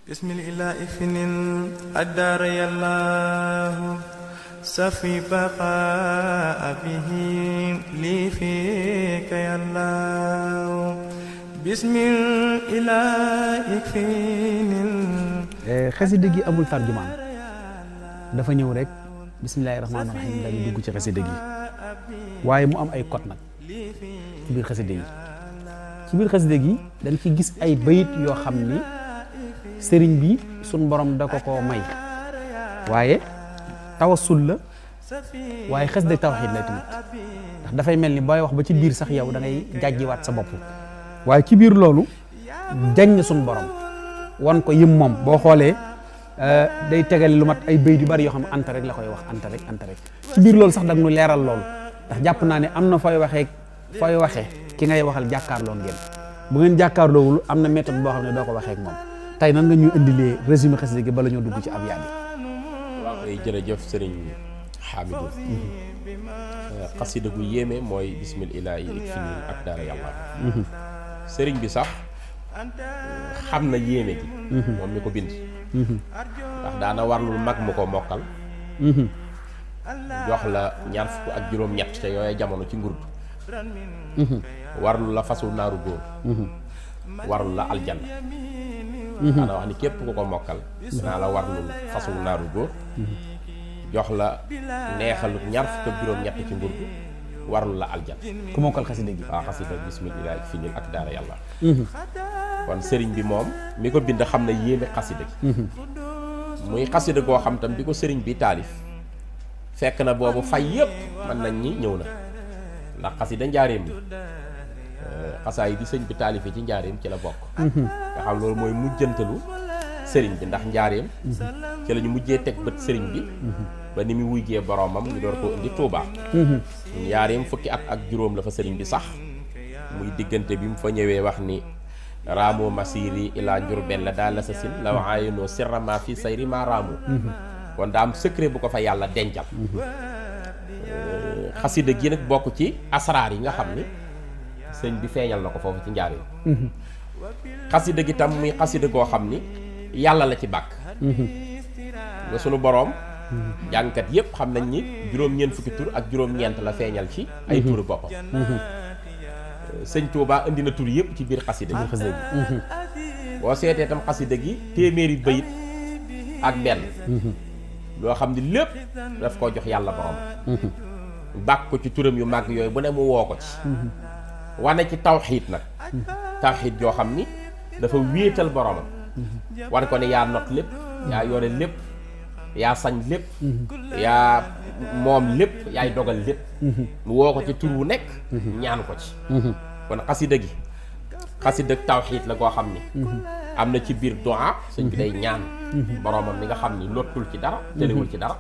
bismillah ifnil adar yallahu safi baqa abihim li fika yallahu bismillah ifnil. xasida gi amul tarjumaan, dafa ñëw rek bismillahi rahmaani rahim daal di dugg ci xasida gi, waaye mu am ay code nag ci biir xasida yi. ci biir xasida gi dañ ci gis ay bayit yoo xam ni sëriñ bi suñ borom da ko may, waaye tawassul la, waaye xasida tawxiid la tamit, ndax dafay mel ni booy wax ba ci biir sax yow da ngay jàjjiwaat sa bopp, waaye ci biir loolu jañ na suñ borom wan ko yim moom. boo xoolee day tegale lu mat ay bayit yu bari yoo xam ne anta rek la koy wax, anta rek ci biir loolu sax dag nu leeral loolu, ndax jàpp naa ne am na fooy waxee ki ngay waxal jàkkaarloo ngeen, bu ngeen jàkkaarloowul am na méthode boo xam ne doo ko waxee ak moom. tey nan nga ñuy indilee résumé xasida gi bala ñoo dugg ci abyaat yi. waaw kay jërëjëf sëriñ Hamidou. xasida gu yéeme mooy bismillah ikfinil ak daara yàlla. sëriñ bi sax xam na yéeme gi. moom mi ko bind. ndax daana warlul mag mu ko mokkal. jox la ñaar fukk ak juróom-ñett te yooya jamono ci ngurdu. warlu la fasu naaru góor. warlu la aljanna. daana wax ni képp ku ko mokkal dinaa la warlul fasu naaru góor. jox la neexalu ñaar fukk ak juróom-ñett ci ngurdu. warlu la aljanna. ku mokkal xasida gi. waaw xasida bismillah finil ak daara yàlla. kon sëriñ bi moom mi ko bind xam na yéeme xasida gi. muy xasida goo xam tam bi ko sëriñ bi taalif fekk na boobu fay yëpp mën nañ ñi ñëw na, ndax xasida njaareem li xasaa yi di sëñ bi taalifee ci njaareem ci la bokk. nga xam loolu mooy mujjantalu sëriñ bi, ndax njaareem ci la ñu mujjee teg bët sëriñ bi ba ni mu wujjee boroomam ñu door koo indi Tuubaa. njaareem fukki at ak juróom la fa sëriñ bi sax, muy diggante bi mu fa ñëwee wax ni raamu masiri ilaa Njurbel la daal la sa sin la waayinoo sirrama fi sayri ma raamu. kon daa am secret bu ko fa yàlla dencal. xasida gi nag bokk ci asraar yi nga xam ni sëñ bi feeñal na ko foofu ci njaareem. xasida gi tam muy xasida goo xam ni yàlla la ci bàkk. nga sunu boroom jàngkat yépp xam nañ ni juróom-ñeent fukki tur ak juróom-ñeent la feeñal ci ay turu boppam. sëñ Tuubaa indi na tur yépp ci biir xasida gi. boo seetee tam xasida gi téeméeri bayit ak benn. loo xam ni lépp daf koo jox yàlla borom. bàkk ko ci turam yu màgg yooyu bu ne mu woo ko ci. wane ci tawxiid nag. tawxiid yoo xam ni dafa wéetal boromam. wane ko ne yaa not lépp. yaa yore lépp. yaa sañ lépp. yaa moom lépp yaay dogal lépp. mu woo ko ci tur wu nekk. ñaan ko ci. kon xasida gi xasida tawxiid la koo xam ni. am na ci biir du'a sëñ bi day ñaan. boromam mi nga xam ni lottul ci dara. tëlewul ci dara.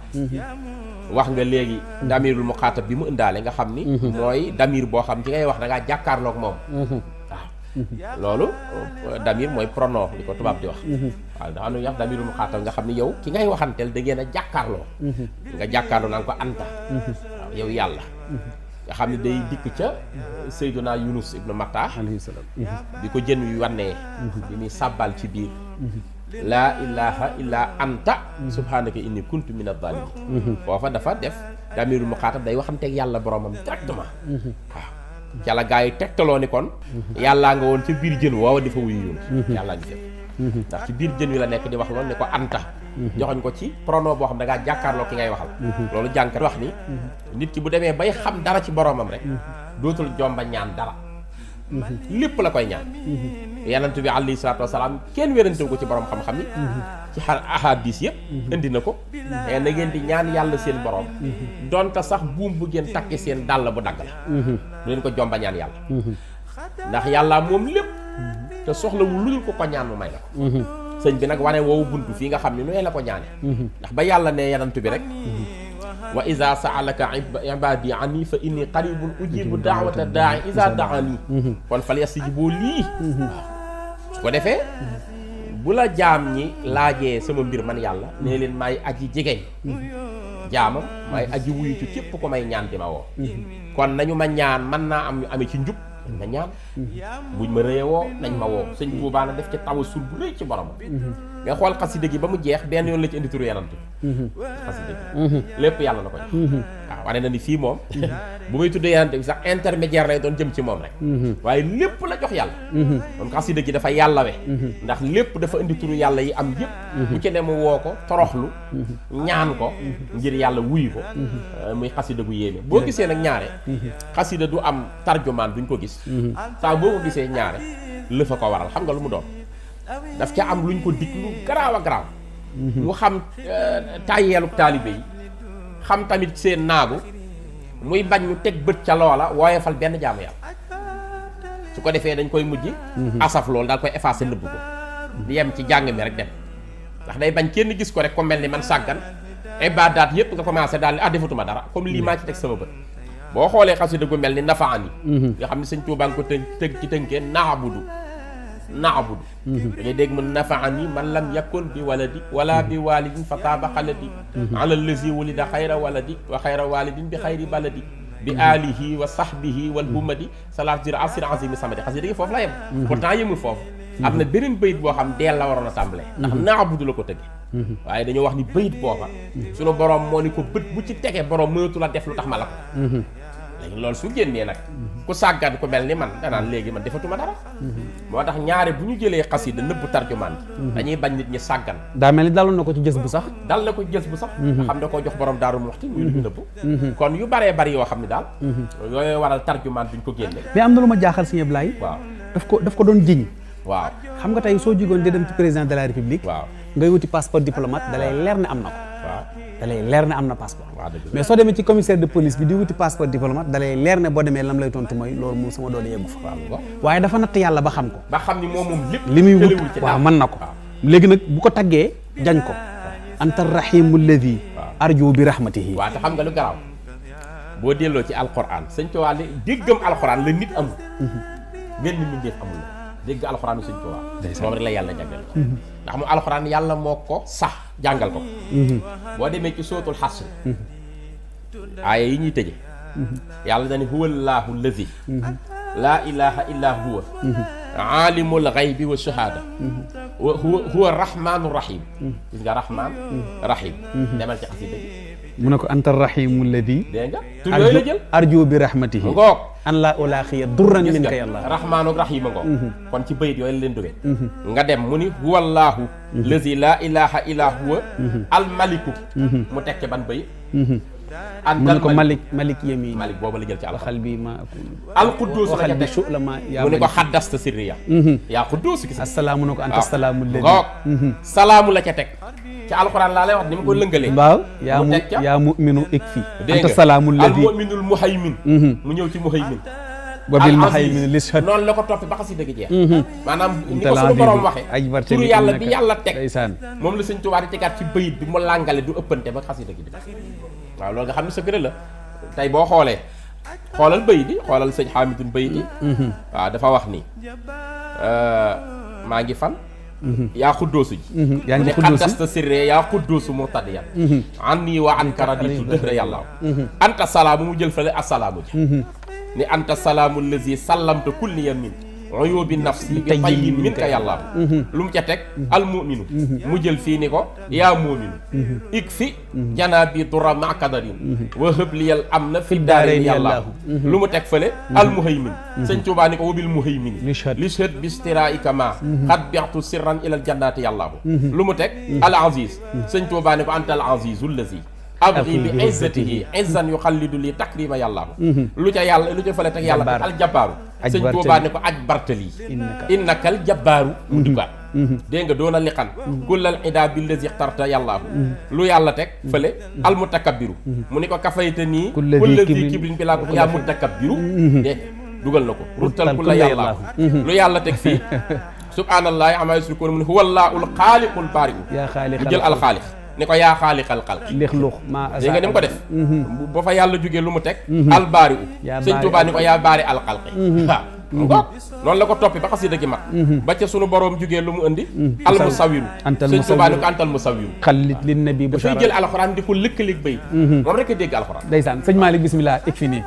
wax nga léegi damirul muxaatab bi mu indaale nga xam ni. mooy damir boo xam ci ngay wax da ngaa jàkkaarloog moom. waaw loolu damir mooy pronom li ko tubaab di wax. waaw dafa am na wax damirul muxaatab nga xam ni yow ki ngay waxanteel da ngeen a jàkkaarloo. nga jàkkaarloo naan ko anta. waaw yow yàlla. nga xam ne day dikk ca Seydina Yunus ibnu Matta alayhi salaam bi ko jën wi wannee bi muy sàbbal ci biir laa ilaha illa anta subhanaka inni kuntu min adh-dhalimin. foofa dafa def damirul muxaatab day waxanteeg yàlla boromam directement. waaw ca la gaa yi tegtaloo ni kon yàllaa nga woon ca biir jën woowa di fa wuyu Yunus. yàllaa ngi fépp ndax ci biir jën wi la nekk di wax loolu ne ko anta. joxoñ ko ci pronom boo xam da ngaa jàkkaarloo ki ngay waxal. loolu jànkat wax ni nit ki bu demee bay xam dara ci boromam rek dootul jomba ñaan dara. lépp la koy ñaan. yonent bi alayhi salaatu wasalaam kenn wérantewu ko ci borom xam-xam yi. ci ahadis yëpp. indi na ko. mais na ngeen di ñaan yàlla seen borom. donte sax buum bu ngeen takki seen dàll bu dagg la. du leen ko jomba ñaan yàlla. ndax yàlla moom lépp. te soxlawul lu dul ko ñaan mu may la ko. sëñ bi nag wane woowu buntu fii nga xam ne nu la ko ñaane. ndax ba yàlla ne yanantu bi rek. wa iza sa'alaka ibadi anni fa inni qaribun ujibu da'wata da'i iza da'ani. kon fal yastajibu lii. su ko defee bu la jaam ñi laajee sama mbir man yàlla nee leen maay aji jegeñ jaamam maay aji wuyu ci képp ko may ñaan di ma woo. kon nañu ma ñaan mën naa am ñu amee ci njub nga ñaan buñ ma rëye woo nañ ma woo sëñ Tuubaa na def ci tawassul bu rëy ci borom nga xool xasida gi ba mu jeex benn yoon la ci indi turu Yonent xasida gi lépp yàlla la ko jox waaw wane na ni fii moom bu muy tuddee Yonent bi sax intermédiaire lay doon jëm ci moom rek waaye lépp la jox yàlla kon xasida gi dafa yàllawe ndax lépp dafa indi turu yàlla yi am yëpp bu ci ne mu woo ko toroxlu ñaan ko ngir yàlla wuyu ko muy xasida gu yéeme boo gisee nag ñaare xasida du am tarjumaan duñ ko gis saa boo ko gisee ñaare lëfa ko waral xam nga lu mu doon daf ca am luñ ko dig lu garaaw a garaaw mu xam tàyyeeluk taalibe yi xam tamit seen naagu muy bañ ñu teg bët ca loola wooyefal benn jaamu yàlla su ko defee dañ koy mujj asaf loolu daal koy effacer nëbb ko di yem ci jàng mi rek dem ndax day bañ kenn gis ko rek ko mel ni man sàggan ibaadaat yépp nga commencé daal ni defatuma dara comme lii maa ci teg sama bët boo xoolee xasida gu mel ni nafaani nga xam ne sëñ Tuubaa nga ko tënk ci tënkee naabudu da ngay dégg mu nafaani man lam yakun bi waladi wala bi walidin fa taaba xaladi ala lazi wulida xayra waladi wa xayra walidin bi xayri baladi bi alihi wa sahbihi wal humadi salaat jir asir azimi samadi xasida gi foofu la yem pourtant yemul foofu am na beneen bayit boo xam deel la waroon a tàmbalee ndax naabudu la ko tëggee waaye dañoo wax ni bayit booba suñu borom moo ni ko bët bu ci tegee borom mënatu la def lu tax ma la ko léegi loolu su génnee nag ku sàggan ku mel ni man danaan léegi man defatuma dara moo tax ñaare bu ñu jëlee xasida nëbbu tarjumaan bi dañuy bañ nit ñi sàggan daa mel ni daloon na ko ci jës bu sax dal na ko ci jës bu sax xam da koo jox borom Daaru Muxti muy lu ñu nëbb kon yu baree bari yoo xam ne daal yooyu waral tarjumaan duñ ko génne mais am na lu ma jaaxal Sëñ Ablaye waaw daf ko doon jiñ waaw xam nga tey soo jógoon di dem ci président de la république waaw ngay wuti passeport diplomate dalay leer ne am na ko waaw dalay leer ne am na passeport waaw dëgg la mais soo demee ci commissaire de police bi di wuti passeport diplomate dalay leer ne boo demee lam lay tontu mooy loolu moom sama doole yeggu fa waaye dafa natt yàlla ba xam ko ba xam ni moom lépp li muy wut waaw mën na ko léegi nag bu ko taggee jañ ko anta rahimu lladi arju bi rahmatihi waaw te xam nga lu garaaw boo delloo ci alquran sëñ Tuubaa li déggam alquran la nit amul benn mbindeef amul dégg alxuraan Sëñ Tuubaa moom rek la yàlla jàngal ndax mu alxuraan yàlla moo ko sax jàngal ko boo demee ci sootul xasr aaya yi ñuy tëje yàlla dani huwa llaahu llazi laa ilaha illa huwa aalimul xaybi wa shahaada huwa rahmaanu rahim gis nga rahmaan rahim demal ci xasida gi mu ne ko anta rahimu lladi dégg nga tur yooyu la jël arju bi rahmatihi ngoog an laa ulaaxiya durran minka yàlla rahmaanu rahima ngoog kon ci bayit yooyu la leen jóge nga dem mu ni huwa llaahu lazi laa ilaha illa huwa almaliku mu tekki ban bayit mu ne ko malik yamin malik boobu la jël ci waxal bi ma alquddus la waxal bi shu'lama mu ne ko xaddasta sirriya yaa quddus gis assalaamu ne ko anta salaamu lladi ngoog salaamu la ca teg ci alxuraan laa lay wax ni ma ko lëngalee waaw yaa mu'minu ikfi anta salaamu lladi al mu'minul muhaymin mu ñëw ci muhaymin wa bil muhaymin lishhad noonu la ko toppee ba xasida gi jeex maanaam ni ko suñu borom waxee turu yàlla bi yàlla teg moom la Sëñ Tuubaa di tegaat ci bayit bi mu làngale du ëppante ba xasida gi di waaw loolu nga xam ne sa gën la tey boo xoolee xoolal bayit yi xoolal sëñ Xaamidun bayit yi waaw dafa wax ni maa ngi fan yaa xuddoosu ji yaa ngi xuddoosu xaddasta sirree yaa xuddoosu murtadiyan an nii wa an karaditu dëhra yàlla anta salaamu mu jël fale assalaamu ji ni anta salaamu lazi sallamta kulli yamin uyubi nafsi bi tayyin minka yàlla lu mu ca teg almuminu mu jël fii ni ko yaa muminu ik fi janaabi dura ma kadarin wa hëbliyal am na fi daareen yàlla lu mu teg fële almuhaymin sëñ Tuubaa ni ko wabil muhaymini lishhad bi istiraika ma xad bixtu sirran ilal jannaati yàlla lu mu teg al aziz sëñ Tuubaa ni ko anta al azizu lazi abri bi izzatihi izzan yuxallidu li takrima yàlla lu ca yàlla lu ca fële teg yàlla teg aljabaaru sëñ Tuubaa ne ko aj bartali innakal jabbaaru mu duggaat dégg nga doon a liqan kullal ida billazi ixtarta yàllaahu lu yàlla teg fële almutakabbiru mu ni ko kafayta nii kullazi kibrin bi laa ko yaa mutakabbiru dégg dugal na ko ruttal kulla yàllaahu lu yàlla teg fii subhaanallahi amaa yusrikuun mu ne huwa allaahul xaaliqul baari'u mu jël alxaaliq ni ko yaa xaaliqal xalq dégg nga ni mu ko def ba fa yàlla jógee lu mu teg albaari u sëñ Tuubaa ni ko yaa baari alxalqi waaw ngoog noonu la ko toppi ba xasida gi mag ba ca sunu boroom jógee lu mu indi almusawiru sëñ Tuubaa ni ko antal musawiru xalit lin nabi dafay jël alxuraan di ko lëkkaleeg bay moom rek a dégg alxuraan ndeysaan sëñ Malick bismillah ik fi nii